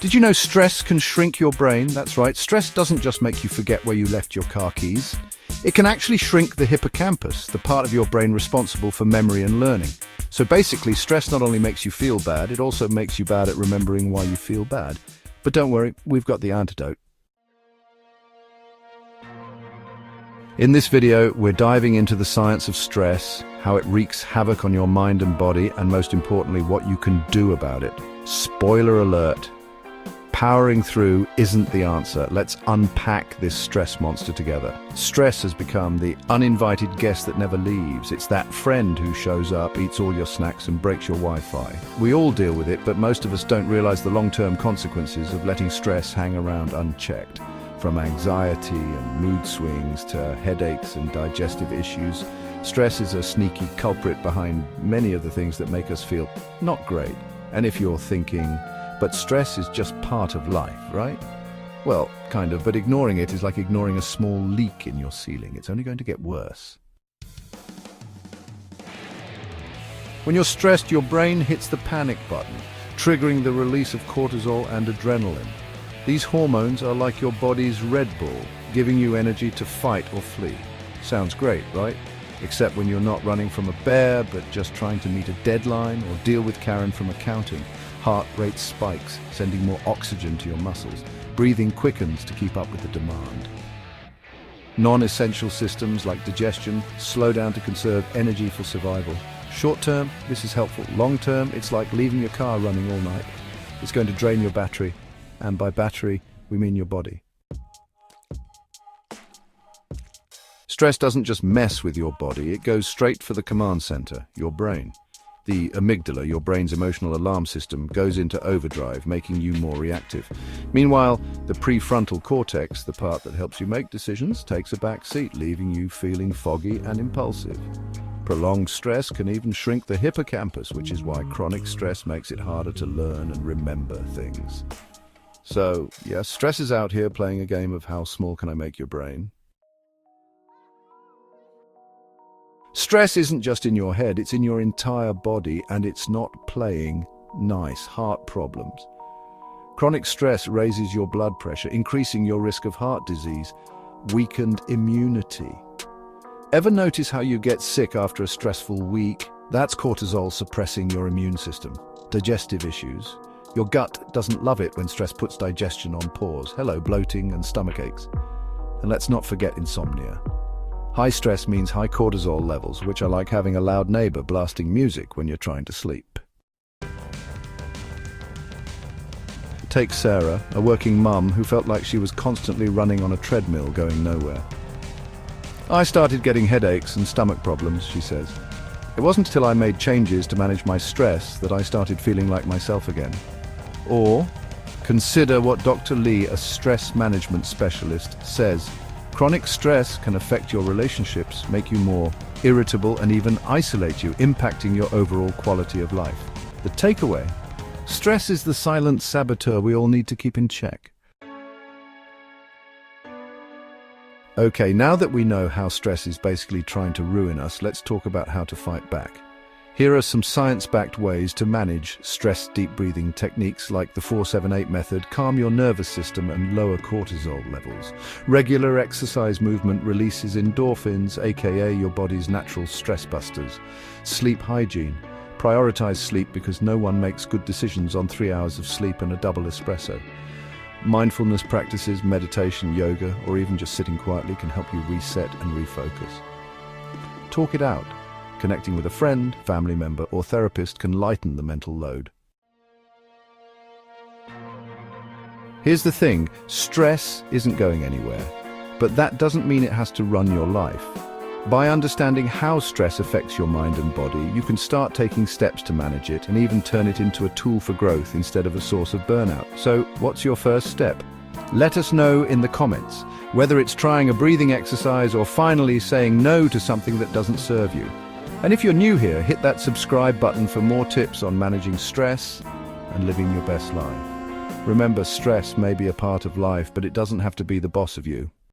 Did you know stress can shrink your brain? That's right, stress doesn't just make you forget where you left your car keys. It can actually shrink the hippocampus, the part of your brain responsible for memory and learning. So basically, stress not only makes you feel bad, it also makes you bad at remembering why you feel bad. But don't worry, we've got the antidote. In this video, we're diving into the science of stress, how it wreaks havoc on your mind and body, and most importantly, what you can do about it. Spoiler alert, powering through isn't the answer. Let's unpack this stress monster together. Stress has become the uninvited guest that never leaves. It's that friend who shows up, eats all your snacks, and breaks your Wi-Fi. We all deal with it, but most of us don't realize the long-term consequences of letting stress hang around unchecked. From anxiety and mood swings to headaches and digestive issues, stress is a sneaky culprit behind many of the things that make us feel not great. And if you're thinking, but stress is just part of life, right? Well, kind of, but ignoring it is like ignoring a small leak in your ceiling. It's only going to get worse. When you're stressed, your brain hits the panic button, triggering the release of cortisol and adrenaline. These hormones are like your body's Red Bull, giving you energy to fight or flee. Sounds great, right? Except when you're not running from a bear, but just trying to meet a deadline or deal with Karen from accounting. Heart rate spikes, sending more oxygen to your muscles. Breathing quickens to keep up with the demand. Non-essential systems like digestion slow down to conserve energy for survival. Short term, this is helpful. Long term, it's like leaving your car running all night. It's going to drain your battery. And by battery, we mean your body. Stress doesn't just mess with your body, it goes straight for the command center, your brain. The amygdala, your brain's emotional alarm system, goes into overdrive, making you more reactive. Meanwhile, the prefrontal cortex, the part that helps you make decisions, takes a back seat, leaving you feeling foggy and impulsive. Prolonged stress can even shrink the hippocampus, which is why chronic stress makes it harder to learn and remember things. So, yes, stress is out here playing a game of how small can I make your brain? Stress isn't just in your head, it's in your entire body, and it's not playing nice. Heart problems. Chronic stress raises your blood pressure, increasing your risk of heart disease. Weakened immunity. Ever notice how you get sick after a stressful week? That's cortisol suppressing your immune system. Digestive issues. Your gut doesn't love it when stress puts digestion on pause. Hello, bloating and stomach aches. And let's not forget insomnia. High stress means high cortisol levels, which are like having a loud neighbor blasting music when you're trying to sleep. Take Sarah, a working mum who felt like she was constantly running on a treadmill going nowhere. I started getting headaches and stomach problems, she says. It wasn't until I made changes to manage my stress that I started feeling like myself again. Or, consider what Dr. Lee, a stress management specialist, says. Chronic stress can affect your relationships, make you more irritable, and even isolate you, impacting your overall quality of life. The takeaway: stress is the silent saboteur we all need to keep in check. Okay, now that we know how stress is basically trying to ruin us, let's talk about how to fight back. Here are some science-backed ways to manage stress. Deep breathing techniques like the 4-7-8 method calm your nervous system and lower cortisol levels. Regular exercise movement releases endorphins, aka your body's natural stress busters. Sleep hygiene. Prioritize sleep because no one makes good decisions on 3 hours of sleep and a double espresso. Mindfulness practices, meditation, yoga, or even just sitting quietly can help you reset and refocus. Talk it out. Connecting with a friend, family member, or therapist can lighten the mental load. Here's the thing, stress isn't going anywhere, but that doesn't mean it has to run your life. By understanding how stress affects your mind and body, you can start taking steps to manage it and even turn it into a tool for growth instead of a source of burnout. So, what's your first step? Let us know in the comments, whether it's trying a breathing exercise or finally saying no to something that doesn't serve you. And if you're new here, hit that subscribe button for more tips on managing stress and living your best life. Remember, stress may be a part of life, but it doesn't have to be the boss of you.